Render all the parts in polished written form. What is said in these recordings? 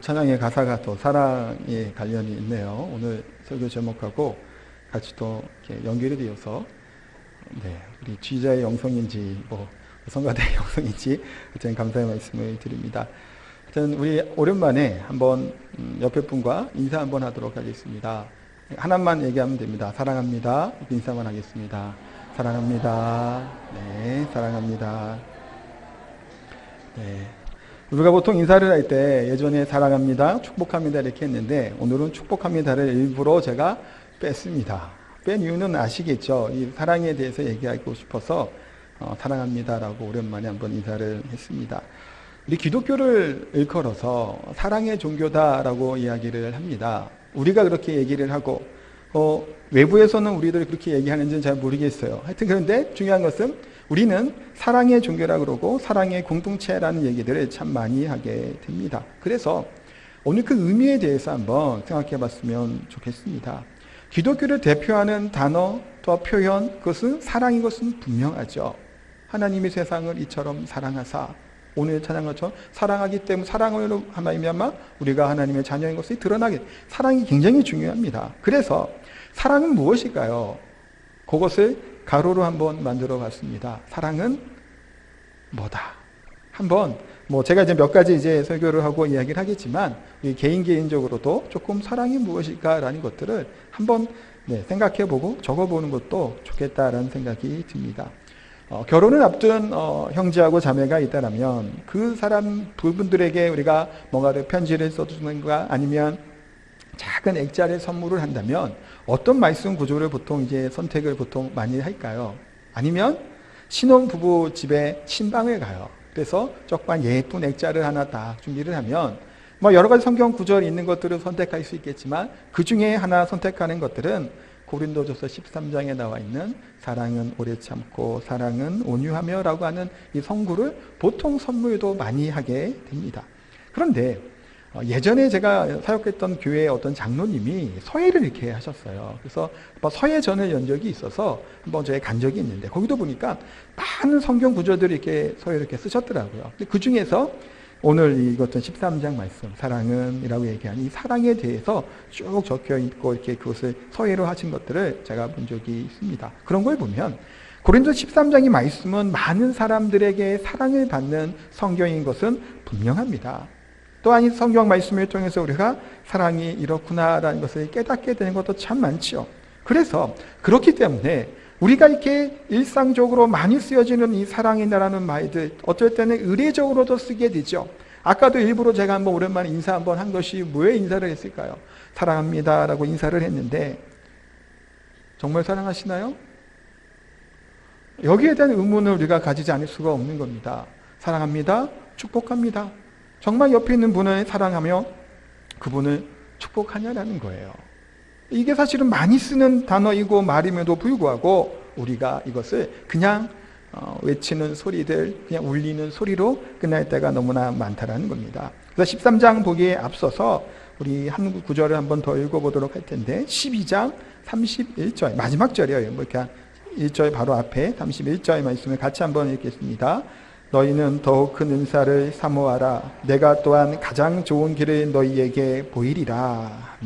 찬양의 가사가 또 사랑에 관련이 있네요. 오늘 설교 제목하고 같이 또 이렇게 연결이 되어서 우리 지휘자의 영성인지 성가대의 영성인지 하여튼 감사의 말씀을 드립니다. 하여튼 우리 오랜만에 한번 옆에 분과 인사 한번 하도록 하겠습니다. 하나만 얘기하면 됩니다. 사랑합니다. 인사만 하겠습니다. 사랑합니다. 네, 사랑합니다. 네. 우리가 보통 인사를 할 때 예전에 사랑합니다, 축복합니다 이렇게 했는데 오늘은 축복합니다를 일부러 제가 뺐습니다. 뺀 이유는 아시겠죠? 이 사랑에 대해서 얘기하고 싶어서 사랑합니다라고 오랜만에 한번 인사를 했습니다. 우리 기독교를 일컬어서 사랑의 종교다라고 이야기를 합니다. 우리가 그렇게 얘기를 하고 외부에서는 우리들이 그렇게 얘기하는지는 잘 모르겠어요. 하여튼 그런데 중요한 것은 우리는 사랑의 종교라 그러고 사랑의 공동체라는 얘기들을 참 많이 하게 됩니다. 그래서 오늘 그 의미에 대해서 한번 생각해 봤으면 좋겠습니다. 기독교를 대표하는 단어 또 표현, 그것은 사랑인 것은 분명하죠. 하나님이 세상을 이처럼 사랑하사, 오늘 찬양한 것처럼 사랑하기 때문에 사랑으로 하나님이야마 우리가 하나님의 자녀인 것이 드러나게, 사랑이 굉장히 중요합니다. 그래서 사랑은 무엇일까요? 그것을 가로로 한번 만들어 봤습니다. 사랑은 뭐다? 한번 제가 이제 몇 가지 이제 설교를 하고 이야기를 하겠지만 개인적으로도 조금 사랑이 무엇일까라는 것들을 한번 생각해 보고 적어 보는 것도 좋겠다라는 생각이 듭니다. 결혼을 앞둔 형제하고 자매가 있다라면 그 사람 그분들에게 우리가 뭔가를 편지를 써주는가 아니면 작은 액자를 선물을 한다면 어떤 말씀 구조를 보통 이제 선택을 보통 많이 할까요? 아니면 신혼부부 집에 신방을 가요. 그래서 조그만 예쁜 액자를 하나 딱 준비를 하면 여러 가지 성경 구절이 있는 것들을 선택할 수 있겠지만 그 중에 하나 선택하는 것들은 고린도전서 13장에 나와 있는 사랑은 오래 참고 사랑은 온유하며 라고 하는 이 성구를 보통 선물도 많이 하게 됩니다. 그런데 예전에 제가 사역했던 교회의 어떤 장로님이 서예를 이렇게 하셨어요. 그래서 서예전을 연 적이 있어서 한번 저희 간 적이 있는데 거기도 보니까 많은 성경 구절들을 이렇게 서예를 이렇게 쓰셨더라고요. 근데 그 중에서 오늘 읽었던 13장 말씀, 사랑은 이라고 얘기한 이 사랑에 대해서 쭉 적혀 있고 이렇게 그것을 서예로 하신 것들을 제가 본 적이 있습니다. 그런 걸 보면 고린도 13장의 말씀은 많은 사람들에게 사랑을 받는 성경인 것은 분명합니다. 또한 이 성경 말씀을 통해서 우리가 사랑이 이렇구나라는 것을 깨닫게 되는 것도 참 많죠. 그래서 그렇기 때문에 우리가 이렇게 일상적으로 많이 쓰여지는 이 사랑이라는 말들 어떨 때는 의례적으로도 쓰게 되죠. 아까도 일부러 제가 한번 오랜만에 인사 한번 한 것이 왜 인사를 했을까요? 사랑합니다라고 인사를 했는데 정말 사랑하시나요? 여기에 대한 의문을 우리가 가지지 않을 수가 없는 겁니다. 사랑합니다. 축복합니다. 정말 옆에 있는 분을 사랑하며 그분을 축복하냐라는 거예요. 이게 사실은 많이 쓰는 단어이고 말임에도 불구하고 우리가 이것을 그냥 외치는 소리들, 그냥 울리는 소리로 끝날 때가 너무나 많다라는 겁니다. 그래서 13장 보기에 앞서서 우리 한 구절을 한번 더 읽어보도록 할 텐데 12장 31절 마지막 절이에요. 이렇게 1절 바로 앞에 31절 말씀을 같이 한번 읽겠습니다. 너희는 더욱 큰 은사를 사모하라. 내가 또한 가장 좋은 길을 너희에게 보이리라.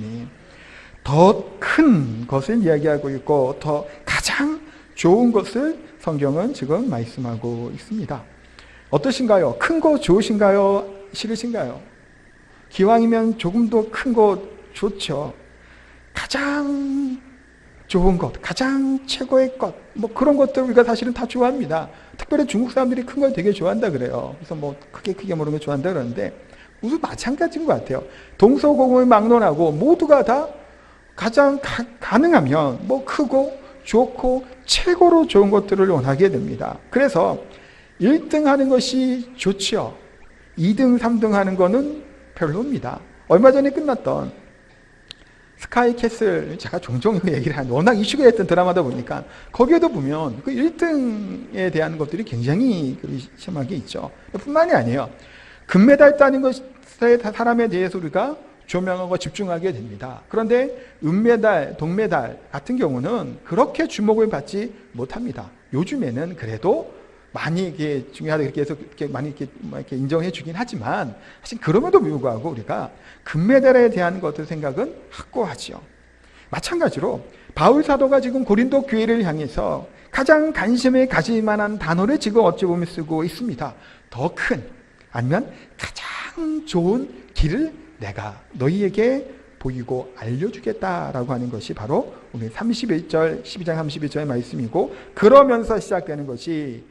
더 큰 것을 이야기하고 있고 더 가장 좋은 것을 성경은 지금 말씀하고 있습니다. 어떠신가요? 큰 거 좋으신가요? 싫으신가요? 기왕이면 조금 더 큰 거 좋죠. 가장 좋은 것, 가장 최고의 것, 그런 것들 우리가 사실은 다 좋아합니다. 특별히 중국 사람들이 큰 걸 되게 좋아한다 그래요. 그래서 크게 모르는 걸 좋아한다 그러는데 무슨 마찬가지인 것 같아요. 동서고금을 막론하고 모두가 다 가장 가능하면 크고 좋고 최고로 좋은 것들을 원하게 됩니다. 그래서 1등 하는 것이 좋지요. 2등, 3등 하는 거는 별로입니다. 얼마 전에 끝났던 스카이캐슬, 제가 종종 얘기를 하는 워낙 이슈가 됐던 드라마다 보니까 거기에도 보면 그 1등에 대한 것들이 굉장히 심하게 있죠. 뿐만이 아니에요. 금메달 따는 것에 사람에 대해서 우리가 조명하고 집중하게 됩니다. 그런데 은메달, 동메달 같은 경우는 그렇게 주목을 받지 못합니다. 요즘에는 그래도 많이 이게 중요하다 이렇게 해서 이렇게 많이 이렇게 인정해 주긴 하지만 사실 그럼에도 불구하고 우리가 금메달에 대한 것들 생각은 확고하죠. 마찬가지로 바울 사도가 지금 고린도 교회를 향해서 가장 관심을 가질 만한 단어를 지금 어찌 보면 쓰고 있습니다. 더 큰, 아니면 가장 좋은 길을 내가 너희에게 보이고 알려주겠다라고 하는 것이 바로 오늘 12장 31절의 말씀이고, 그러면서 시작되는 것이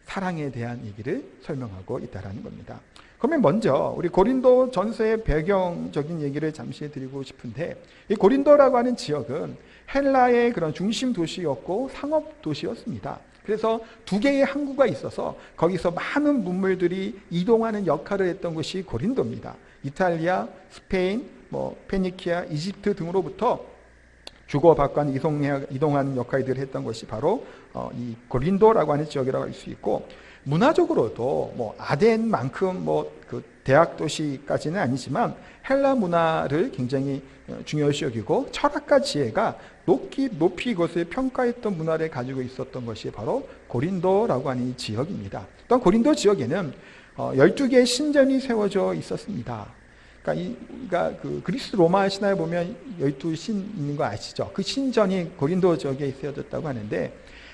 사랑에 대한 얘기를 설명하고 있다는 겁니다. 그러면 먼저 우리 고린도 전서의 배경적인 얘기를 잠시 드리고 싶은데, 이 고린도라고 하는 지역은 헬라의 그런 중심 도시였고 상업 도시였습니다. 그래서 두 개의 항구가 있어서 거기서 많은 문물들이 이동하는 역할을 했던 곳이 고린도입니다. 이탈리아, 스페인, 페니키아, 이집트 등으로부터 주고받고 이동하는 역할들을 했던 것이 바로 이 고린도라고 하는 지역이라고 할 수 있고, 문화적으로도 아덴만큼 그 대학 도시까지는 아니지만 헬라 문화를 굉장히 중요시 여기고 철학과 지혜가 높이 이것을 평가했던 문화를 가지고 있었던 것이 바로 고린도라고 하는 이 지역입니다. 또한 고린도 지역에는 12개의 신전이 세워져 있었습니다. 그러니까 그 그리스 로마 신화에 보면 12신 있는 거 아시죠? 그 신전이 고린도 지역에 세워졌다고 하는데,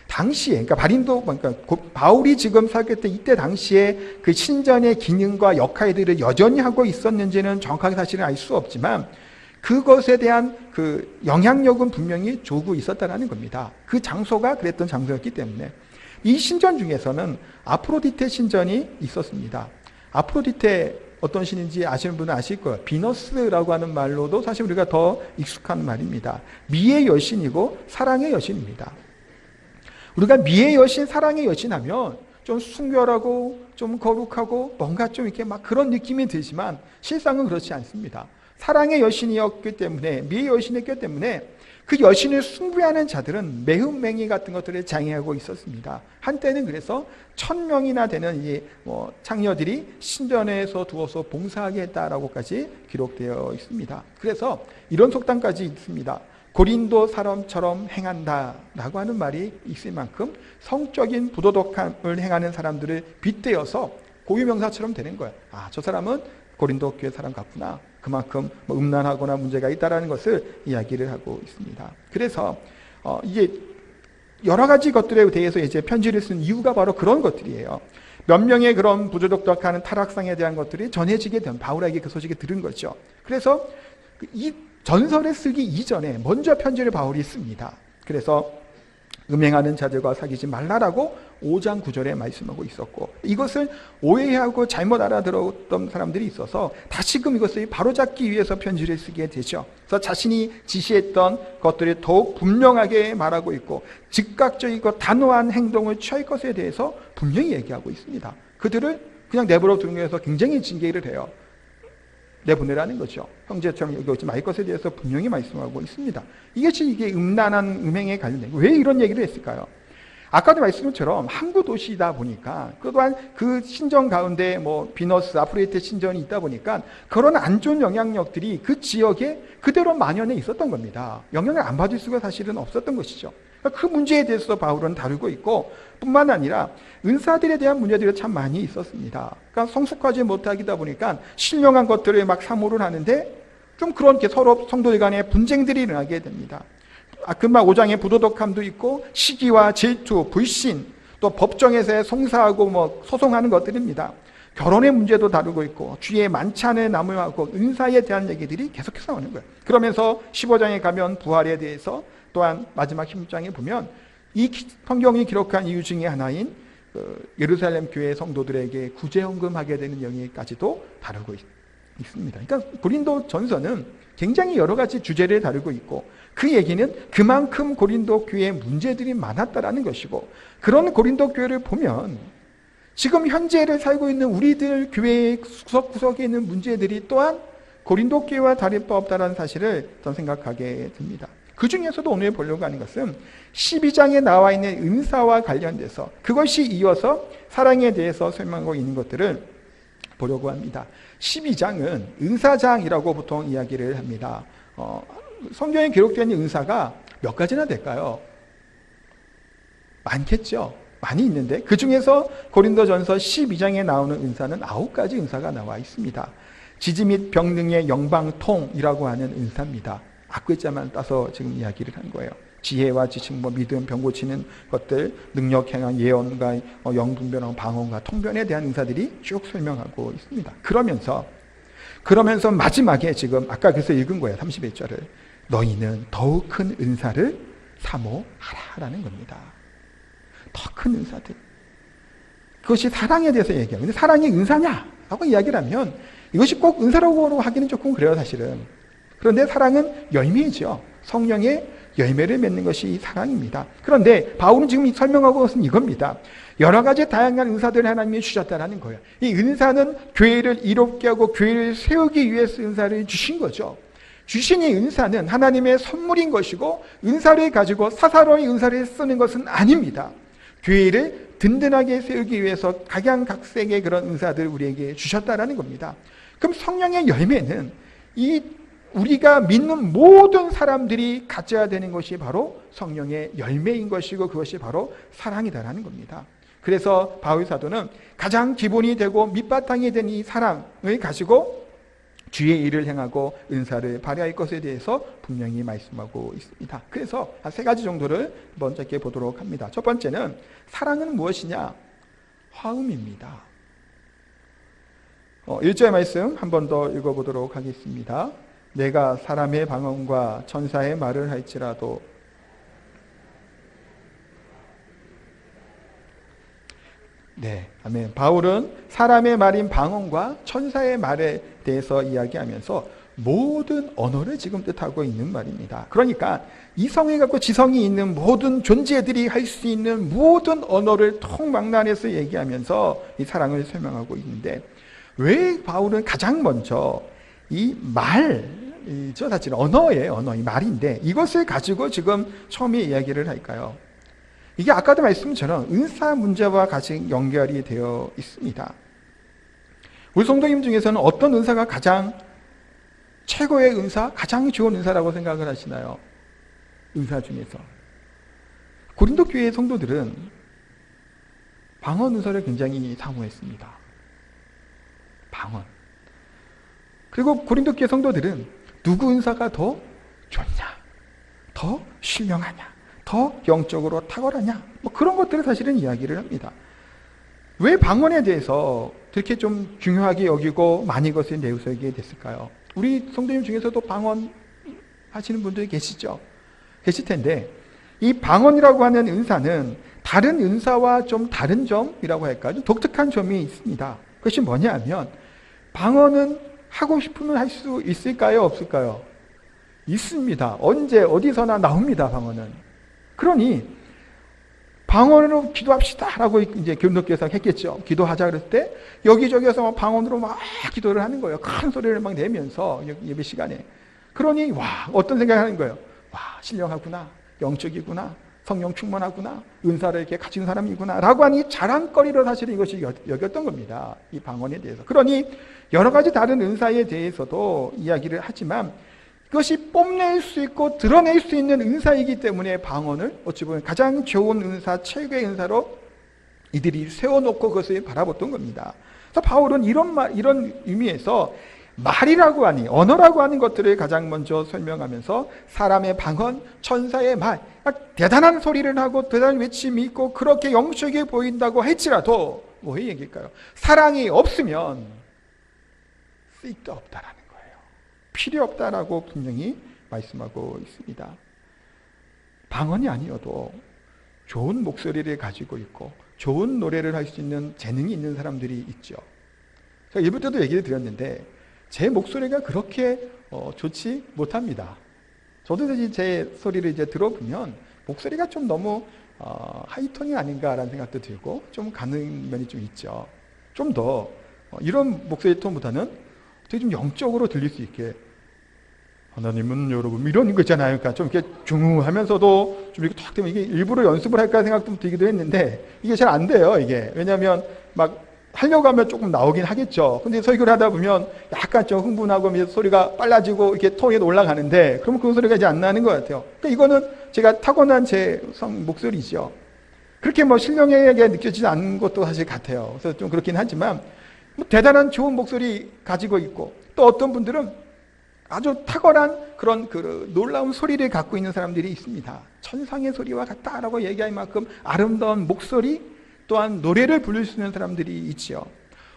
당시에, 그러니까 바울이 지금 사역했던 이때 당시에 그 신전의 기능과 역할들을 여전히 하고 있었는지는 정확하게 사실은 알 수 없지만 그것에 대한 그 영향력은 분명히 주고 있었다는 겁니다. 그 장소가 그랬던 장소였기 때문에. 이 신전 중에서는 아프로디테 신전이 있었습니다. 아프로디테 어떤 신인지 아시는 분은 아실 거예요. 비너스라고 하는 말로도 사실 우리가 더 익숙한 말입니다. 미의 여신이고 사랑의 여신입니다. 우리가 미의 여신, 사랑의 여신 하면 좀 순결하고 좀 거룩하고 뭔가 좀 이렇게 막 그런 느낌이 들지만 실상은 그렇지 않습니다. 사랑의 여신이었기 때문에, 미의 여신이었기 때문에 그 여신을 숭배하는 자들은 매음맹이 같은 것들을 장애하고 있었습니다. 한때는 그래서 1000명이나 되는 이 창녀들이 신전에서 두어서 봉사하게 했다라고까지 기록되어 있습니다. 그래서 이런 속담까지 있습니다. 고린도 사람처럼 행한다라고 하는 말이 있을 만큼 성적인 부도덕함을 행하는 사람들을 빗대어서 고유명사처럼 되는 거예요. 아, 저 사람은 고린도 교회 사람 같구나. 그만큼 음란하거나 문제가 있다라는 것을 이야기를 하고 있습니다. 그래서 이게 여러 가지 것들에 대해서 이제 편지를 쓴 이유가 바로 그런 것들이에요. 몇 명의 그런 부도덕하는 타락상에 대한 것들이 전해지게 된, 바울에게 그 소식을 들은 거죠. 그래서 이 전설을 쓰기 이전에 먼저 편지를 바울이 씁니다. 그래서 음행하는 자들과 사귀지 말라라고 5장 9절에 말씀하고 있었고, 이것을 오해하고 잘못 알아들었던 사람들이 있어서 다시금 이것을 바로잡기 위해서 편지를 쓰게 되죠. 그래서 자신이 지시했던 것들을 더욱 분명하게 말하고 있고 즉각적이고 단호한 행동을 취할 것에 대해서 분명히 얘기하고 있습니다. 그들을 그냥 내버려 두는 것에서 굉장히 징계를 해요. 내보내라는 거죠. 형제처럼 여기 오지 말 것에 대해서 분명히 말씀하고 있습니다. 이게 음란한 음행에 관련된, 왜 이런 얘기를 했을까요? 아까도 말씀한 것처럼 항구 도시이다 보니까, 또한 그 신전 가운데 비너스, 아프로디테 신전이 있다 보니까 그런 안 좋은 영향력들이 그 지역에 그대로 만연해 있었던 겁니다. 영향을 안 받을 수가 사실은 없었던 것이죠. 그 문제에 대해서 바울은 다루고 있고, 뿐만 아니라 은사들에 대한 문제들이 참 많이 있었습니다. 그러니까 성숙하지 못하기다 보니까 신령한 것들을 막 사모를 하는데 좀 그런 게 서로 성도들 간에 분쟁들이 일어나게 됩니다. 금방 5장에 부도덕함도 있고 시기와 질투, 불신, 또 법정에서의 송사하고 소송하는 것들입니다. 결혼의 문제도 다루고 있고 주의 만찬을 나무하고 은사에 대한 얘기들이 계속해서 나오는 거예요. 그러면서 15장에 가면 부활에 대해서, 또한 마지막 16장에 보면 이 성경이 기록한 이유 중에 하나인 예루살렘 교회 성도들에게 구제헌금하게 되는 영역까지도 다루고 있습니다. 그러니까 고린도 전서는 굉장히 여러 가지 주제를 다루고 있고, 그 얘기는 그만큼 고린도 교회에 문제들이 많았다라는 것이고, 그런 고린도 교회를 보면 지금 현재를 살고 있는 우리들 교회의 구석구석에 있는 문제들이 또한 고린도 교회와 다를 바 없다는 사실을 저는 생각하게 됩니다. 그 중에서도 오늘 보려고 하는 것은 12장에 나와 있는 은사와 관련돼서 그것이 이어서 사랑에 대해서 설명하고 있는 것들을 보려고 합니다. 12장은 은사장이라고 보통 이야기를 합니다. 성경에 기록된 은사가 몇 가지나 될까요? 많겠죠. 많이 있는데 그 중에서 고린도전서 12장에 나오는 은사는 9가지 은사가 나와 있습니다. 지지 및 병능의 영방통이라고 하는 은사입니다. 앞글자만 따서 지금 이야기를 한 거예요. 지혜와 지식, 믿음, 병 고치는 것들, 능력 행한 예언과 영분별하고 방언과 통변에 대한 은사들이 쭉 설명하고 있습니다. 그러면서 마지막에 지금 아까 그래서 읽은 거예요. 31절을 너희는 더욱 큰 은사를 사모하라라는 겁니다. 더 큰 은사들. 그것이 사랑에 대해서 얘기해요. 근데 사랑이 은사냐라고 이야기를 하면 이것이 꼭 은사라고 하기는 조금 그래요, 사실은. 그런데 사랑은 열매이죠. 성령의 열매를 맺는 것이 사랑입니다. 그런데 바울은 지금 설명하고 것은 이겁니다. 여러 가지 다양한 은사들을 하나님이 주셨다는 거예요. 이 은사는 교회를 이롭게 하고 교회를 세우기 위해서 은사를 주신 거죠. 주신 이 은사는 하나님의 선물인 것이고 은사를 가지고 사사로이 은사를 쓰는 것은 아닙니다. 교회를 든든하게 세우기 위해서 각양각색의 그런 은사들을 우리에게 주셨다는 겁니다. 그럼 성령의 열매는 우리가 믿는 모든 사람들이 가져야 되는 것이 바로 성령의 열매인 것이고 그것이 바로 사랑이다라는 겁니다. 그래서 바울 사도는 가장 기본이 되고 밑바탕이 된 이 사랑을 가지고 주의 일을 행하고 은사를 발휘할 것에 대해서 분명히 말씀하고 있습니다. 그래서 한 3가지 정도를 먼저 이렇게 보도록 합니다. 첫 번째는 사랑은 무엇이냐? 화음입니다. 1절 말씀 한 번 더 읽어보도록 하겠습니다. 내가 사람의 방언과 천사의 말을 할지라도 네, 아멘. 바울은 사람의 말인 방언과 천사의 말에 대해서 이야기하면서 모든 언어를 지금 뜻하고 있는 말입니다. 그러니까 이성이 갖고 지성이 있는 모든 존재들이 할 수 있는 모든 언어를 통망라해서 얘기하면서 이 사랑을 설명하고 있는데 왜 바울은 가장 먼저 이 말이죠, 사실 언어예요, 이 말인데 이것을 가지고 지금 처음에 이야기를 할까요? 이게 아까도 말씀처럼 은사 문제와 같이 연결이 되어 있습니다. 우리 성도님 중에서는 어떤 은사가 가장 최고의 은사, 가장 좋은 은사라고 생각을 하시나요? 은사 중에서 고린도 교회의 성도들은 방언 은사를 굉장히 사모했습니다. 방언. 그리고 고린도 교회 성도들은 누구 은사가 더 좋냐, 더 신령하냐, 더 영적으로 탁월하냐, 그런 것들을 사실은 이야기를 합니다. 왜 방언에 대해서 그렇게 좀 중요하게 여기고 많이 것을 내세우게 됐을까요? 우리 성도님 중에서도 방언 하시는 분들이 계시죠? 계실 텐데 이 방언이라고 하는 은사는 다른 은사와 좀 다른 점이라고 할까요? 좀 독특한 점이 있습니다. 그것이 뭐냐 하면 방언은 하고 싶으면 할 수 있을까요? 없을까요? 있습니다. 언제 어디서나 나옵니다. 방언은. 그러니 방언으로 기도합시다 라고 이제 교인들께서 했겠죠. 기도하자 그랬을 때 여기저기에서 방언으로 막 기도를 하는 거예요. 큰 소리를 막 내면서 예배 시간에. 그러니 와, 어떤 생각을 하는 거예요? 와, 신령하구나, 영적이구나, 성령 충만하구나, 은사를 이렇게 가진 사람이구나 라고 하니 자랑거리로 사실은 이것이 여겼던 겁니다. 이 방언에 대해서. 그러니 여러 가지 다른 은사에 대해서도 이야기를 하지만 그것이 뽐낼 수 있고 드러낼 수 있는 은사이기 때문에 방언을 어찌 보면 가장 좋은 은사, 최고의 은사로 이들이 세워놓고 그것을 바라봤던 겁니다. 그래서 바울은 이런 의미에서 말이라고 하니, 언어라고 하는 것들을 가장 먼저 설명하면서 사람의 방언, 천사의 말, 대단한 소리를 하고 대단한 외침이 있고 그렇게 영적이 보인다고 할지라도 뭐의 얘기일까요? 사랑이 없으면 쓸데 없다라는 거예요. 필요 없다라고 분명히 말씀하고 있습니다. 방언이 아니어도 좋은 목소리를 가지고 있고 좋은 노래를 할 수 있는 재능이 있는 사람들이 있죠. 제가 일부 때도 얘기를 드렸는데 제 목소리가 그렇게 좋지 못합니다. 저도 사실 제 소리를 이제 들어보면 목소리가 좀 너무 하이톤이 아닌가라는 생각도 들고 좀 가는 면이 좀 있죠. 좀 더 이런 목소리 톤보다는 되게 좀 영적으로 들릴 수 있게 하나님은 여러분 이런 거 있잖아요. 그러니까 좀 이렇게 중후하면서도 좀 이렇게 탁 되면 이게 일부러 연습을 할까 생각도 들기도 했는데 이게 잘 안 돼요. 이게 왜냐하면 막 하려고 하면 조금 나오긴 하겠죠. 근데 설교를 하다 보면 약간 좀 흥분하고 소리가 빨라지고 이렇게 톤이 올라가는데 그러면 그 소리가 이제 안 나는 것 같아요. 그러니까 이거는 제가 타고난 제 목소리죠. 그렇게 뭐 신령하게 느껴지지 않는 것도 사실 같아요. 그래서 좀 그렇긴 하지만 뭐 대단한 좋은 목소리 가지고 있고, 또 어떤 분들은 아주 탁월한 그런 그 놀라운 소리를 갖고 있는 사람들이 있습니다. 천상의 소리와 같다라고 얘기할 만큼 아름다운 목소리, 또한 노래를 부를 수 있는 사람들이 있지요.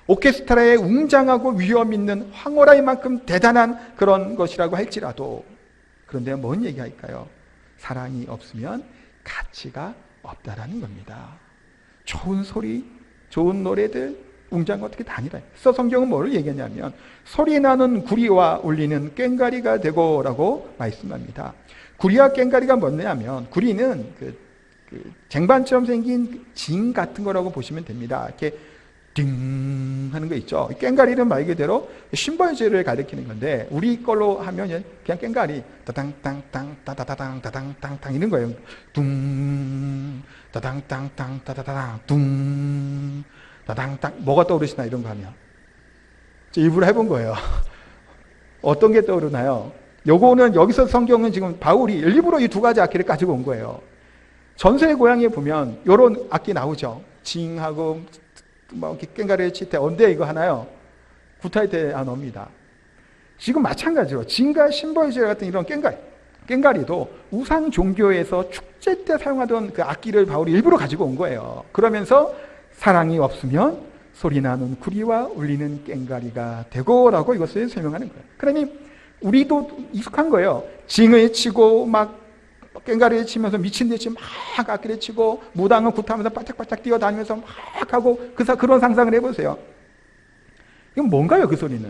오케스트라의 웅장하고 위험 있는 황홀할 만큼 대단한 그런 것이라고 할지라도, 그런데 뭔 얘기할까요? 사랑이 없으면 가치가 없다라는 겁니다. 좋은 소리, 좋은 노래들, 웅장한 어떻게 다 아니라. 그래서 성경은 뭐를 얘기하냐면 소리 나는 구리와 울리는 꽹과리가 되고라고 말씀합니다. 구리와 꽹과리가 뭐냐면, 구리는 그 쟁반처럼 생긴 징 같은 거라고 보시면 됩니다. 이렇게 띵 하는 거 있죠. 꽹과리는 말 그대로 심벌질을 가리키는 건데, 우리 걸로 하면 그냥 꽹과리 따당땅땅 따다다당 따당땅땅 이런 거예요. 둥 따당땅땅 따다다당 둥 따당땅. 뭐가 떠오르시나 이런 거 하면? 저 일부러 해본 거예요. 어떤 게 떠오르나요? 요거는 여기서 성경은 지금 바울이 일부러 이 두 가지 악기를 가지고 온 거예요. 전설의 고향에 보면 요런 악기 나오죠. 징하고 뭐 꽹과리를 칠 때 언제 이거 하나요? 굿할 때 안 옵니다. 지금 마찬가지로 징과 심벌질 같은 이런 꽹과리도 우상 종교에서 축제 때 사용하던 그 악기를 바울이 일부러 가지고 온 거예요. 그러면서 사랑이 없으면 소리 나는 구리와 울리는 꽹과리가 되고라고 이것을 설명하는 거예요. 그러니 우리도 익숙한 거예요. 징을 치고 막 꽹과리를 치면서 미친 듯이 막 악기를 치고 무당을 굿하면서 바짝바짝 뛰어다니면서 막 하고 그런 상상을 해보세요. 이건 뭔가요? 그 소리는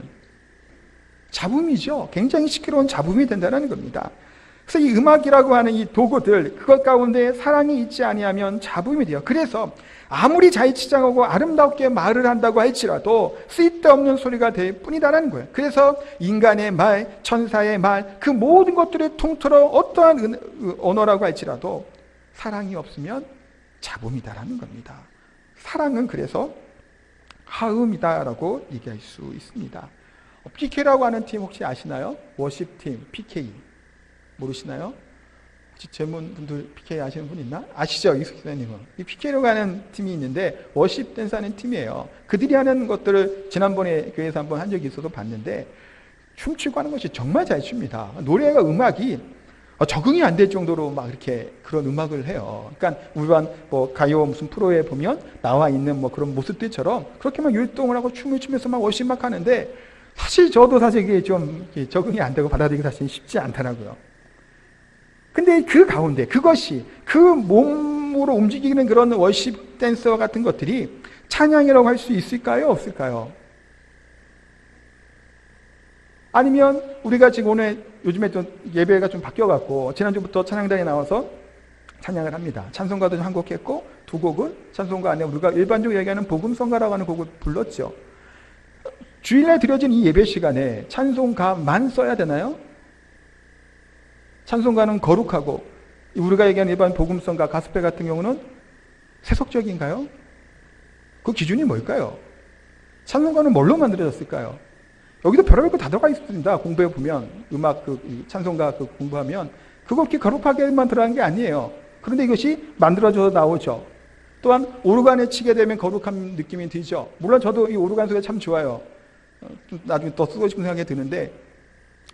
잡음이죠. 굉장히 시끄러운 잡음이 된다는 겁니다. 그래서 이 음악이라고 하는 이 도구들, 그것 가운데 사랑이 있지 아니하면 잡음이 돼요. 그래서 아무리 자유치장하고 아름답게 말을 한다고 할지라도 쓸데없는 소리가 될 뿐이다라는 거예요. 그래서 인간의 말, 천사의 말, 그 모든 것들을 통틀어 어떠한 언어라고 할지라도 사랑이 없으면 잡음이다라는 겁니다. 사랑은 그래서 하음이다라고 얘기할 수 있습니다. PK라고 하는 팀 혹시 아시나요? 워십팀 PK 모르시나요? 혹시 젊은 분들 PK 아시는 분 있나? 아시죠? 이숙 선생님은. 이 PK라고 하는 팀이 있는데 워십 댄스 하는 팀이에요. 그들이 하는 것들을 지난번에 교회에서 한번 한 적이 있어서 봤는데 춤추고 하는 것이 정말 잘 춥니다. 노래가 음악이 적응이 안 될 정도로 막 이렇게 그런 음악을 해요. 그러니까 일반 뭐 가요 무슨 프로에 보면 나와 있는 뭐 그런 모습들처럼 그렇게 막 율동을 하고 춤을 추면서 막 워십 막 하는데, 사실 저도 사실 이게 좀 적응이 안 되고 받아들이기 사실 쉽지 않더라고요. 근데 그 가운데 그것이 그 몸으로 움직이는 그런 워십 댄서와 같은 것들이 찬양이라고 할 수 있을까요? 없을까요? 아니면 우리가 지금 오늘 요즘에 좀 예배가 좀 바뀌어갖고 지난주부터 찬양단에 나와서 찬양을 합니다. 찬송가도 한 곡 했고 두 곡은 찬송가 안에 우리가 일반적으로 얘기하는 복음성가라고 하는 곡을 불렀죠. 주일날 드려진 이 예배 시간에 찬송가만 써야 되나요? 찬송가는 거룩하고 우리가 얘기하는 일반 복음성가, 가스펠 같은 경우는 세속적인가요? 그 기준이 뭘까요? 찬송가는 뭘로 만들어졌을까요? 여기도 별의별 거 다 들어가 있습니다. 공부해 보면 음악 찬송가 공부하면 그거 그렇게 거룩하게만 들어간 게 아니에요. 그런데 이것이 만들어져서 나오죠. 또한 오르간을 치게 되면 거룩한 느낌이 들죠. 물론 저도 이 오르간 소리가 참 좋아요. 나중에 더 쓰고 싶은 생각이 드는데,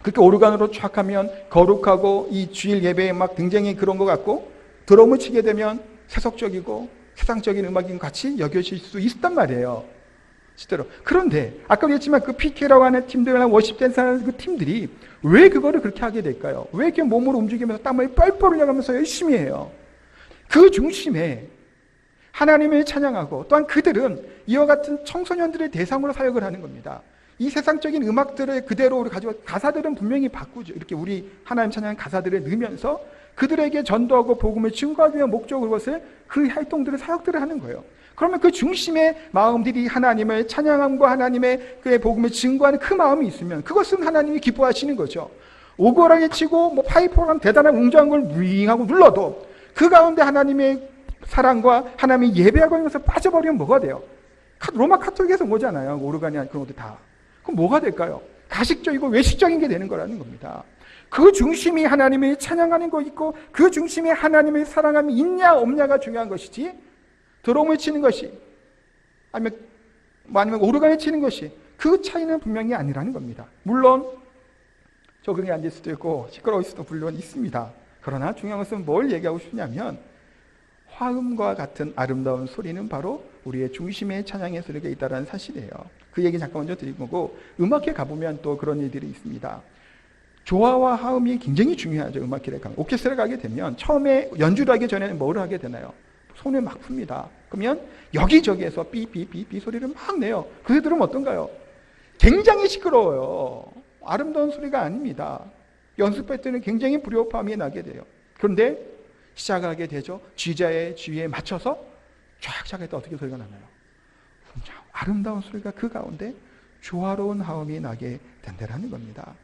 그렇게 오르간으로 촥 하면 거룩하고 이 주일 예배에 막 굉장히 그런 것 같고, 드럼을 치게 되면 세속적이고 세상적인 음악인 같이 여겨질 수 있단 말이에요. 실제로. 그런데 아까 그랬지만 그 PK라고 하는 팀들이나 워십 댄스 하는 그 팀들이 왜 그거를 그렇게 하게 될까요? 왜 이렇게 몸으로 움직이면서 땀을 뻘뻘 흘려가면서 열심히 해요? 그 중심에 하나님을 찬양하고, 또한 그들은 이와 같은 청소년들의 대상으로 사역을 하는 겁니다. 이 세상적인 음악들을 그대로 우리 가지고, 가사들은 분명히 바꾸죠. 이렇게 우리 하나님 찬양 가사들을 넣으면서 그들에게 전도하고 복음을 증거하기 위한 목적으로 그것을 그 활동들을 사역들을 하는 거예요. 그러면 그 중심의 마음들이 하나님을 찬양함과 하나님의 그의 복음을 증거하는 그 마음이 있으면 그것은 하나님이 기뻐하시는 거죠. 오고라게 치고 뭐 파이프랑 대단한 웅장한 걸 윙하고 눌러도 그 가운데 하나님의 사랑과 하나님의 예배하고 하면서 빠져버리면 뭐가 돼요? 로마 카톨릭에서 뭐잖아요. 오르간이 그런 것들 다. 그럼 뭐가 될까요? 가식적이고 외식적인 게 되는 거라는 겁니다. 그 중심이 하나님을 찬양하는 거 있고 그 중심에 하나님의 사랑함이 있냐 없냐가 중요한 것이지, 드럼을 치는 것이 아니면 오르간을 치는 것이 그 차이는 분명히 아니라는 겁니다. 물론 조용히 앉을 수도 있고 시끄러울 수도 물론 있습니다. 그러나 중요한 것은 뭘 얘기하고 싶냐면 화음과 같은 아름다운 소리는 바로 우리의 중심의 찬양의 소리가 있다는 사실이에요. 그 얘기 잠깐 먼저 드린 거고, 음악회 가보면 또 그런 일들이 있습니다. 조화와 화음이 굉장히 중요하죠. 음악회를 가면. 오케스트라 가게 되면 처음에 연주를 하기 전에는 뭘 하게 되나요? 손을 막 풉니다. 그러면 여기저기에서 삐삐삐삐 소리를 막 내요. 그게 들으면 어떤가요? 굉장히 시끄러워요. 아름다운 소리가 아닙니다. 연습할 때는 굉장히 불협화음이 나게 돼요. 그런데 시작하게 되죠. 쥐자의 쥐에 맞춰서 쫙쫙 해도 어떻게 소리가 나나요? 아름다운 소리가 그 가운데 조화로운 화음이 나게 된다는 겁니다.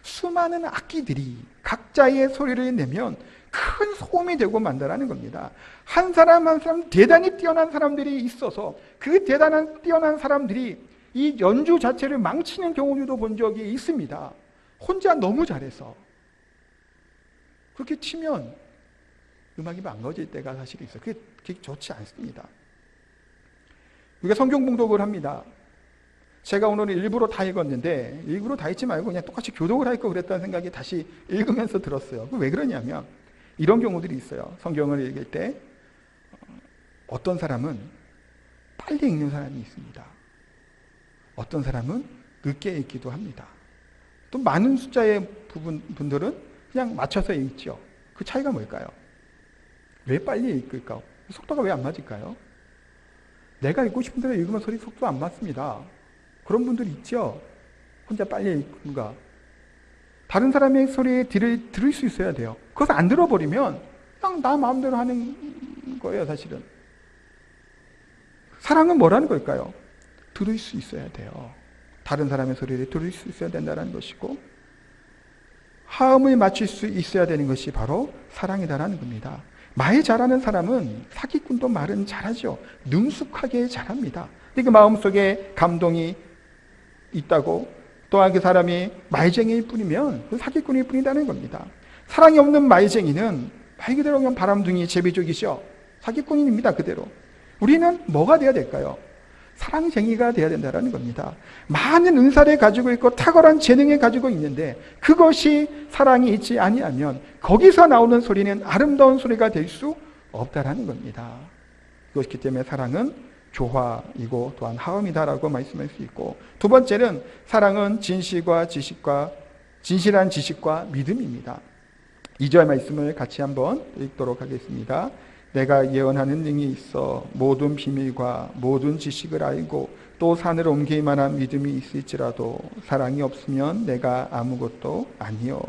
수많은 악기들이 각자의 소리를 내면 큰 소음이 되고 만다라는 겁니다. 한 사람 한 사람 대단히 뛰어난 사람들이 있어서 그 대단한 뛰어난 사람들이 이 연주 자체를 망치는 경우도 본 적이 있습니다. 혼자 너무 잘해서. 그렇게 치면 음악이 망가질 때가 사실 있어요. 그게 좋지 않습니다. 우리가 성경 봉독을 합니다. 제가 오늘은 일부러 다 읽었는데 일부러 다 읽지 말고 그냥 똑같이 교독을 할 거 그랬다는 생각이 다시 읽으면서 들었어요. 왜 그러냐면 이런 경우들이 있어요. 성경을 읽을 때 어떤 사람은 빨리 읽는 사람이 있습니다. 어떤 사람은 늦게 읽기도 합니다. 또 많은 숫자의 분들은 그냥 맞춰서 읽죠. 그 차이가 뭘까요? 왜 빨리 읽을까? 속도가 왜 안 맞을까요? 내가 읽고 싶은 대로 읽으면 소리 속도 안 맞습니다. 그런 분들 있죠? 혼자 빨리 읽는가? 다른 사람의 소리에 들을 수 있어야 돼요. 그것을 안 들어버리면 그냥 나 마음대로 하는 거예요, 사실은. 사랑은 뭐라는 걸까요? 들을 수 있어야 돼요. 다른 사람의 소리를 들을 수 있어야 된다는 것이고, 화음을 맞출 수 있어야 되는 것이 바로 사랑이다라는 겁니다. 말 잘하는 사람은 사기꾼도 말은 잘하죠. 능숙하게 잘합니다. 근데 그 마음속에 감동이 있다고, 또한 그 사람이 말쟁이일 뿐이면 그 사기꾼일 뿐이라는 겁니다. 사랑이 없는 말쟁이는 말 그대로 그냥 바람둥이 제비족이죠. 사기꾼입니다, 그대로. 우리는 뭐가 돼야 될까요? 사랑쟁이가 돼야 된다는 겁니다. 많은 은사를 가지고 있고 탁월한 재능을 가지고 있는데 그것이 사랑이 있지 아니하면 거기서 나오는 소리는 아름다운 소리가 될 수 없다라는 겁니다. 그렇기 때문에 사랑은 조화이고 또한 화음이다라고 말씀할 수 있고, 두 번째는 사랑은 진실한 지식과 믿음입니다. 2절 말씀을 같이 한번 읽도록 하겠습니다. 내가 예언하는 능이 있어 모든 비밀과 모든 지식을 알고 또 산을 옮길 만한 믿음이 있을지라도 사랑이 없으면 내가 아무것도 아니요.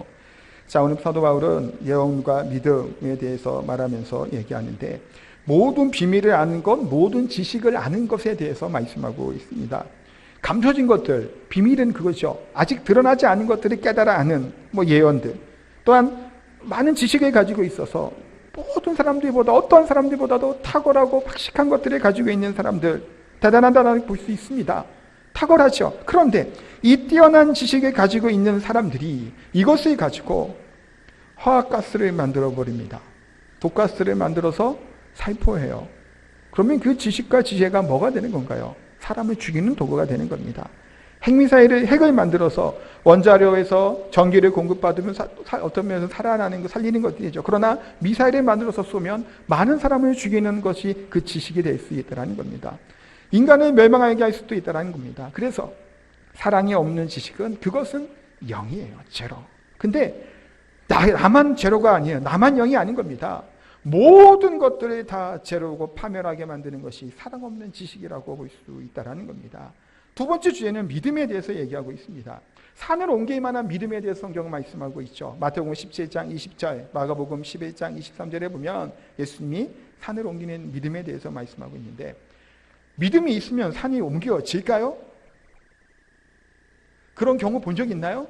자, 오늘 사도 바울은 예언과 믿음에 대해서 말하면서 얘기하는데 모든 비밀을 아는 것, 모든 지식을 아는 것에 대해서 말씀하고 있습니다. 감춰진 것들, 비밀은 그것이죠. 아직 드러나지 않은 것들을 깨달아 아는 예언들, 또한 많은 지식을 가지고 있어서 모든 사람들보다 어떤 사람들보다도 탁월하고 박식한 것들을 가지고 있는 사람들, 대단하다고 볼 수 있습니다. 탁월하죠. 그런데 이 뛰어난 지식을 가지고 있는 사람들이 이것을 가지고 화학가스를 만들어 버립니다. 독가스를 만들어서 살포해요. 그러면 그 지식과 지혜가 뭐가 되는 건가요? 사람을 죽이는 도구가 되는 겁니다. 핵을 만들어서 원자료에서 전기를 공급받으면 어떤 면에서 살아나는 거, 살리는 것들이죠. 그러나 미사일을 만들어서 쏘면 많은 사람을 죽이는 것이 그 지식이 될 수 있다는 겁니다. 인간을 멸망하게 할 수도 있다는 겁니다. 그래서 사랑이 없는 지식은 그것은 0이에요. 제로. 근데 나만 제로가 아니에요. 나만 0이 아닌 겁니다. 모든 것들을 다 제로고 파멸하게 만드는 것이 사랑 없는 지식이라고 볼 수 있다는 겁니다. 두 번째 주제는 믿음에 대해서 얘기하고 있습니다. 산을 옮길 만한 믿음에 대해서 성경은 말씀하고 있죠. 마태복음 17장 20절, 마가복음 11장 23절에 보면 예수님이 산을 옮기는 믿음에 대해서 말씀하고 있는데, 믿음이 있으면 산이 옮겨질까요? 그런 경우 본 적 있나요?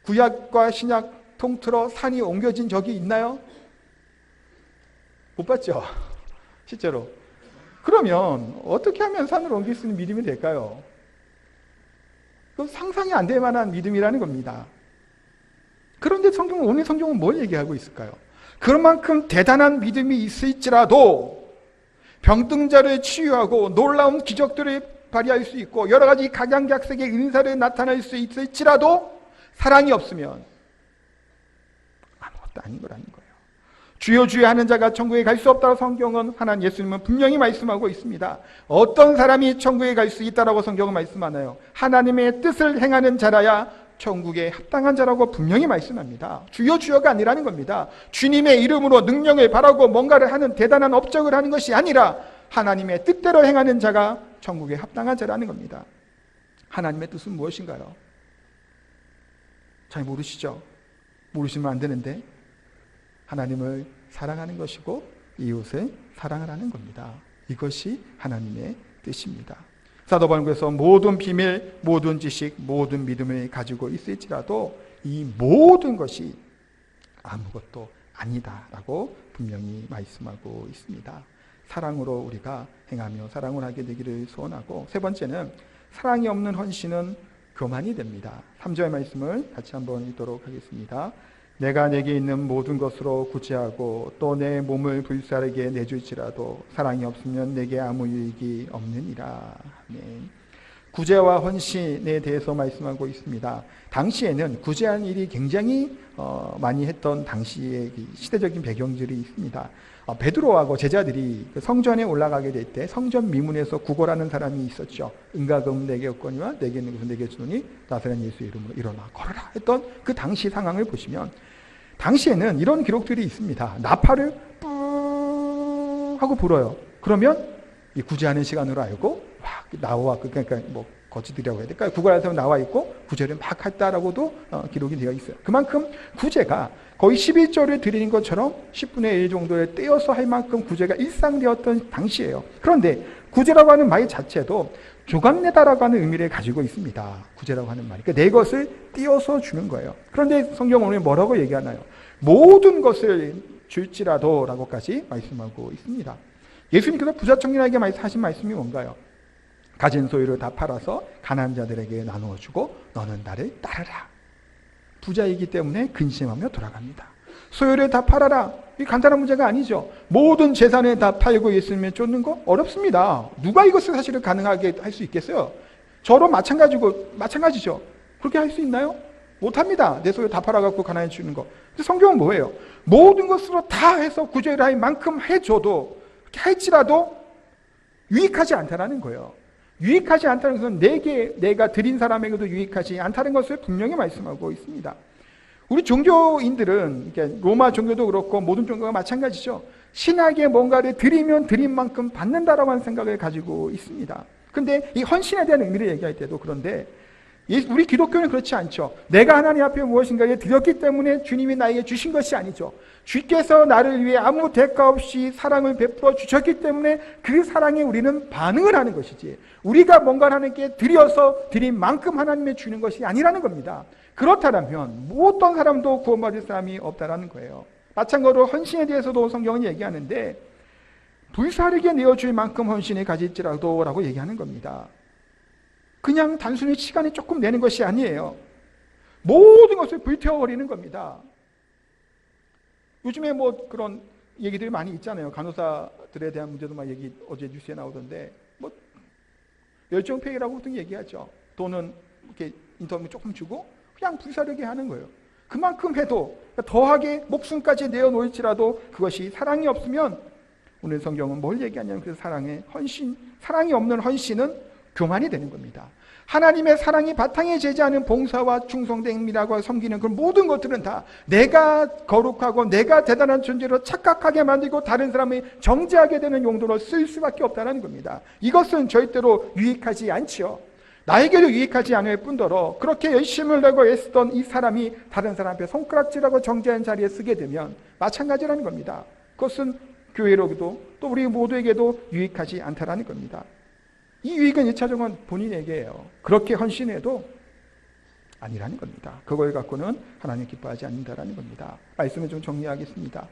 구약과 신약 통틀어 산이 옮겨진 적이 있나요? 못 봤죠? 실제로. 그러면 어떻게 하면 산을 옮길 수 있는 믿음이 될까요? 그 상상이 안 될 만한 믿음이라는 겁니다. 그런데 오늘 성경은 뭘 얘기하고 있을까요? 그만큼 대단한 믿음이 있을지라도 병등자를 치유하고 놀라운 기적들을 발휘할 수 있고 여러 가지 각양각색의 은사를 나타낼 수 있을지라도 사랑이 없으면 아무것도 아닌 거라는 거예요. 주여 주여 하는 자가 천국에 갈 수 없다고 성경은 하나님 예수님은 분명히 말씀하고 있습니다. 어떤 사람이 천국에 갈 수 있다라고 성경은 말씀하나요? 하나님의 뜻을 행하는 자라야 천국에 합당한 자라고 분명히 말씀합니다. 주여 주여가 아니라는 겁니다. 주님의 이름으로 능력을 바라고 뭔가를 하는 대단한 업적을 하는 것이 아니라 하나님의 뜻대로 행하는 자가 천국에 합당한 자라는 겁니다. 하나님의 뜻은 무엇인가요? 잘 모르시죠? 모르시면 안 되는데 하나님을 사랑하는 것이고 이웃을 사랑하라는 겁니다. 이것이 하나님의 뜻입니다. 사도 바울께서 모든 비밀, 모든 지식, 모든 믿음을 가지고 있을지라도 이 모든 것이 아무것도 아니다라고 분명히 말씀하고 있습니다. 사랑으로 우리가 행하며 사랑을 하게 되기를 소원하고, 세 번째는 사랑이 없는 헌신은 교만이 됩니다. 3절 말씀을 같이 한번 읽도록 하겠습니다. 내가 내게 있는 모든 것으로 구제하고 또 내 몸을 불사르게 내줄지라도 사랑이 없으면 내게 아무 유익이 없느니라. 아멘. 구제와 헌신에 대해서 말씀하고 있습니다. 당시에는 구제하는 일이 굉장히 많이 했던 당시의 시대적인 배경들이 있습니다. 베드로하고 제자들이 성전에 올라가게 될 때 성전 미문에서 구걸하는 사람이 있었죠. 은과 금 내게 얻거니와 내게 있는 것은 내게 주노니 나사렛 예수 이름으로 일어나 걸어라 했던 그 당시 상황을 보시면 당시에는 이런 기록들이 있습니다. 나팔을 뿌 하고 불어요. 그러면 이 구제하는 시간으로 알고 막 나와, 그러니까 뭐 거지들이라고 해야 될까요? 구걸하는 사람 나와 있고 구제를 막 했다라고도 기록이 되어 있어요. 그만큼 구제가 거의 11조를 드리는 것처럼 10분의 1 정도에 떼어서 할 만큼 구제가 일상되었던 당시예요. 그런데 구제라고 하는 말 자체도 조각내다라고 하는 의미를 가지고 있습니다. 구제라고 하는 말이. 그러니까 내 것을 띄어서 주는 거예요. 그런데 성경은 오늘 뭐라고 얘기하나요? 모든 것을 줄지라도 라고까지 말씀하고 있습니다. 예수님께서 부자 청년에게 하신 말씀이 뭔가요? 가진 소유를 다 팔아서 가난한 자들에게 나누어 주고 너는 나를 따르라. 부자이기 때문에 근심하며 돌아갑니다. 소유를 다 팔아라. 이 간단한 문제가 아니죠. 모든 재산을 다 팔고 예수님을 쫓는 거 어렵습니다. 누가 이것을 사실은 가능하게 할 수 있겠어요? 저로 마찬가지죠. 그렇게 할 수 있나요? 못합니다. 내 소유 다 팔아갖고 가난해 주는 거. 근데 성경은 뭐예요? 모든 것으로 다 해서 구제를 할 만큼 해줘도, 할지라도 유익하지 않다라는 거예요. 유익하지 않다는 것은 내가 드린 사람에게도 유익하지 않다는 것을 분명히 말씀하고 있습니다. 우리 종교인들은 로마 종교도 그렇고 모든 종교가 마찬가지죠. 신학에 뭔가를 드리면 드린 만큼 받는다라고 하는 생각을 가지고 있습니다. 근데 이 헌신에 대한 의미를 얘기할 때도 그런데 우리 기독교는 그렇지 않죠. 내가 하나님 앞에 무엇인가를 드렸기 때문에 주님이 나에게 주신 것이 아니죠. 주께서 나를 위해 아무 대가 없이 사랑을 베풀어 주셨기 때문에 그 사랑에 우리는 반응을 하는 것이지, 우리가 뭔가를 하나님께 드린 만큼 하나님께 주는 것이 아니라는 겁니다. 그렇다면 어떤 사람도 구원받을 사람이 없다라는 거예요. 마찬가지로 헌신에 대해서도 성경은 얘기하는데 불사르게 내어줄 만큼 헌신을 가질지라도 라고 얘기하는 겁니다. 그냥 단순히 시간이 조금 내는 것이 아니에요. 모든 것을 불태워버리는 겁니다. 요즘에 뭐 그런 얘기들이 많이 있잖아요. 간호사들에 대한 문제도 막 어제 뉴스에 나오던데, 뭐 열정페이라고 보통 얘기하죠. 돈은 이렇게 인터뷰 조금 주고 그냥 불사르게 하는 거예요. 그만큼 해도 더하게 목숨까지 내어놓을지라도 그것이 사랑이 없으면, 오늘 성경은 뭘 얘기하냐면 그 사랑이 없는 헌신은 교만이 되는 겁니다. 하나님의 사랑이 바탕에 재지 않은 봉사와 충성됨이라고 섬기는 그 모든 것들은 다 내가 거룩하고 내가 대단한 존재로 착각하게 만들고 다른 사람을 정죄하게 되는 용도로 쓸 수밖에 없다는 겁니다. 이것은 절대로 유익하지 않지요. 나에게도 유익하지 않을 뿐더러 그렇게 열심을 내고 애쓰던 이 사람이 다른 사람 앞에 손가락질하고 정죄하는 자리에 쓰게 되면 마찬가지라는 겁니다. 그것은 교회로도 또 우리 모두에게도 유익하지 않다라는 겁니다. 이 유익은 1차적으로 본인에게예요. 그렇게 헌신해도 아니라는 겁니다. 그걸 갖고는 하나님 기뻐하지 않는다라는 겁니다. 말씀을 좀 정리하겠습니다.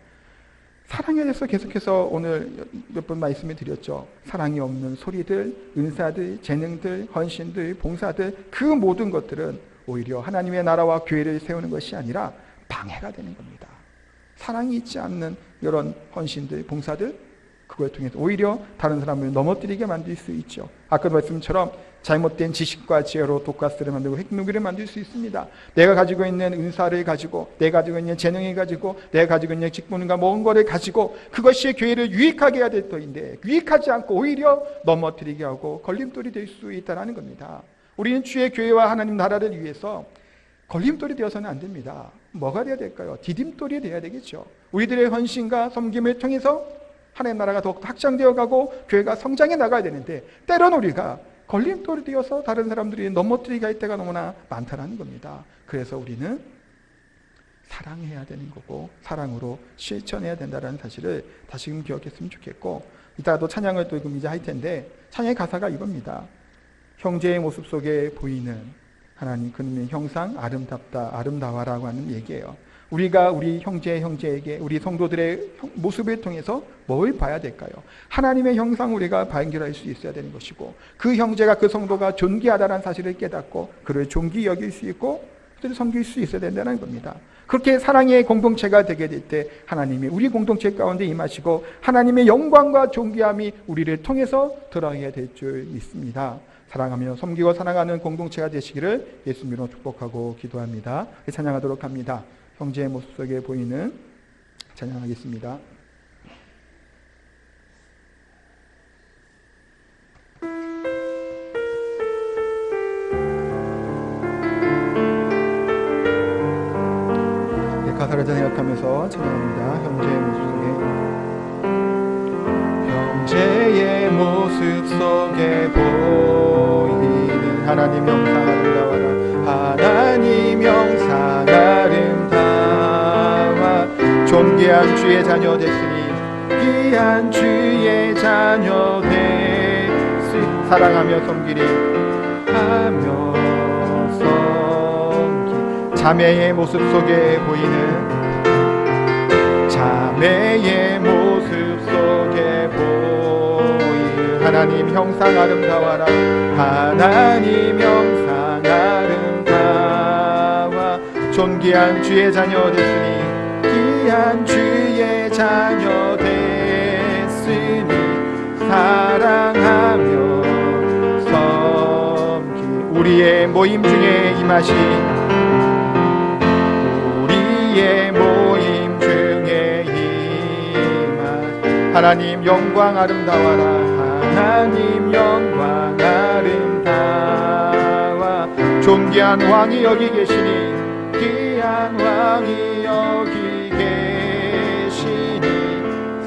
사랑에 대해서 계속해서 오늘 몇 번 말씀을 드렸죠. 사랑이 없는 소리들, 은사들, 재능들, 헌신들, 봉사들, 그 모든 것들은 오히려 하나님의 나라와 교회를 세우는 것이 아니라 방해가 되는 겁니다. 사랑이 있지 않는 이런 헌신들, 봉사들, 그걸 통해서 오히려 다른 사람을 넘어뜨리게 만들 수 있죠. 아까 말씀처럼 잘못된 지식과 지혜로 독가스를 만들고 핵무기를 만들 수 있습니다. 내가 가지고 있는 은사를 가지고, 내가 가지고 있는 재능을 가지고, 내가 가지고 있는 직분과 모은 것을 가지고 그것이 교회를 유익하게 해야 될 터인데 유익하지 않고 오히려 넘어뜨리게 하고 걸림돌이 될 수 있다는 겁니다. 우리는 주의 교회와 하나님 나라를 위해서 걸림돌이 되어서는 안 됩니다. 뭐가 되어야 될까요? 디딤돌이 되어야 되겠죠. 우리들의 헌신과 섬김을 통해서 하나님 나라가 더욱 확장되어 가고 교회가 성장해 나가야 되는데 때로는 우리가 걸림돌이 되어서 다른 사람들이 넘어뜨리게 할 때가 너무나 많다는 겁니다. 그래서 우리는 사랑해야 되는 거고 사랑으로 실천해야 된다는 사실을 다시금 기억했으면 좋겠고, 이따가 또 찬양을 또 이제 할 텐데 찬양의 가사가 이겁니다. 형제의 모습 속에 보이는 하나님 그님의 형상 아름답다 아름다워라고 하는 얘기예요. 우리가 우리 형제에게 우리 성도들의 모습을 통해서 뭘 봐야 될까요? 하나님의 형상 우리가 발견할 수 있어야 되는 것이고, 그 형제가 그 성도가 존귀하다는 사실을 깨닫고 그를 존귀 여길 수 있고 그들을 섬길 수 있어야 된다는 겁니다. 그렇게 사랑의 공동체가 되게 될 때 하나님이 우리 공동체 가운데 임하시고 하나님의 영광과 존귀함이 우리를 통해서 드러나게 될 줄 믿습니다. 사랑하며 섬기고 사랑하는 공동체가 되시기를 예수님으로 축복하고 기도합니다. 찬양하도록 합니다. 형제의 모습 속에 보이는 찬양하겠습니다. 네, 가사를 생각하면서 찬양합니다. 형제의 모습 속에 보이는 하나님 형상 아름다워라 하나님 형상 아름다워 존귀한 주의 자녀 됐으니 귀한 주의 자녀 됐으니 사랑하며 섬기리 하며 섬기 자매의 모습 속에 보이는 자매의 모습 속에 보이는 하나님 형상 아름다워라 하나님 형상 아름다워 존귀한 주의 자녀 됐으니 귀한 주의 자녀 됐으니 사랑하며 섬기 우리의 모임 중에 임하신 우리의 모임 중에 임하신 하나님 영광 아름다워라 하나님 영광 아름다워 존귀한 왕이 여기 계시니 귀한 왕이 여기 계시니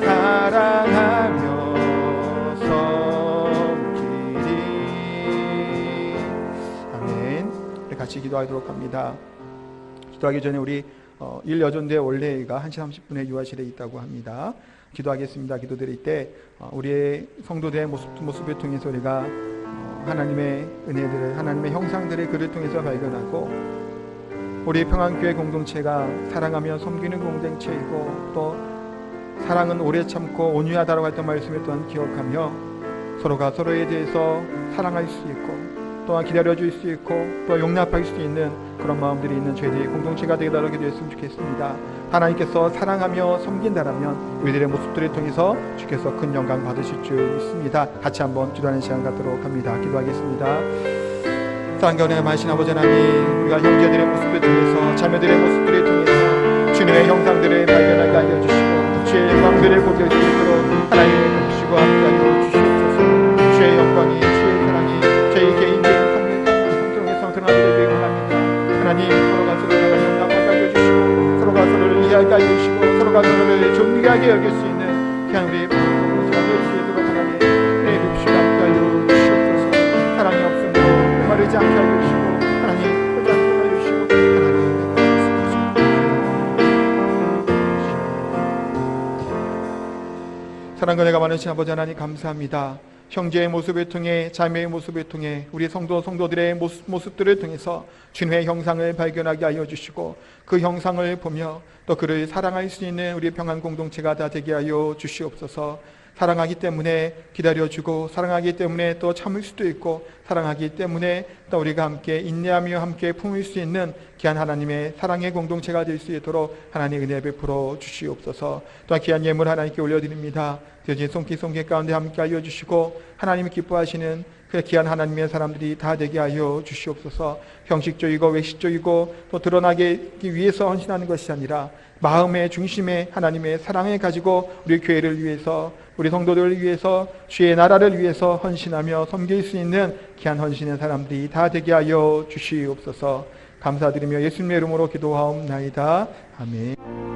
사랑하며 섬기리. 아멘. 우리 같이 기도하도록 합니다. 기도하기 전에 우리 일여전대 원래가 1시 30분에 유아실에 있다고 합니다. 기도하겠습니다. 기도드릴 때 우리의 성도들의 모습을 통해서 우리가 하나님의 은혜들을 하나님의 형상들을 그를 통해서 발견하고 우리 평안교회 공동체가 사랑하며 섬기는 공동체이고 또 사랑은 오래 참고 온유하다라고 했던 말씀을 또한 기억하며 서로가 서로에 대해서 사랑할 수 있고 또한 기다려줄 수 있고 또 용납할 수 있는 그런 마음들이 있는 저희들이 공동체가 되게 되었으면 좋겠습니다. 하나님께서 사랑하며 섬긴다라면 우리들의 모습들을 통해서 주께서 큰 영광 받으실 줄 믿습니다. 같이 한번 기도하는 시간 갖도록 합니다. 기도하겠습니다. 사랑하는 하신 아버지 하나님, 우리가 형제들의 모습을 통해서 자매들의 모습들을 통해서 주님의 형상들을 발견하게 하여 주시고 주의 영광들을 보게 할 수 있도록 하나님의 돕시고 함께하여 주시옵소서. 주의 영광이 주의 사랑이 저희 개인의 성정에서 드러나게 되길 원합니다. 하나님, 서로가 서로를 영광을 알려주시고 서로가 서로를 이해하게 해주시고 서로가 서로를 존귀하게 여길 수 있는 그냥 우리 공동체가 될 수 있도록 하나님 내 돕시고 함께하여 주시옵소서. 사랑이 없으면 마르지 않게 하여 주시고 하나님 홀지 않게 하여 주시고 하나님 사랑과 내가 많으신 아버지 하나님 감사합니다. 형제의 모습을 통해 자매의 모습을 통해 우리 성도들의 모습들을 통해서 주님의 형상을 발견하게 하여 주시고 그 형상을 보며 또 그를 사랑할 수 있는 우리 평안 공동체가 다 되게 하여 주시옵소서. 사랑하기 때문에 기다려주고, 사랑하기 때문에 또 참을 수도 있고, 사랑하기 때문에 또 우리가 함께 인내하며 함께 품을 수 있는 귀한 하나님의 사랑의 공동체가 될 수 있도록 하나님 은혜 베풀어 주시옵소서. 또한 귀한 예물 하나님께 올려드립니다. 드려진 손길 가운데 함께 알려주시고, 하나님이 기뻐하시는 그 귀한 하나님의 사람들이 다 되게 하여 주시옵소서. 형식적이고 외식적이고 또 드러나기 위해서 헌신하는 것이 아니라 마음의 중심에 하나님의 사랑을 가지고 우리 교회를 위해서, 우리 성도들을 위해서, 주의 나라를 위해서 헌신하며 섬길 수 있는 귀한 헌신의 사람들이 다 되게 하여 주시옵소서. 감사드리며 예수님의 이름으로 기도하옵나이다. 아멘.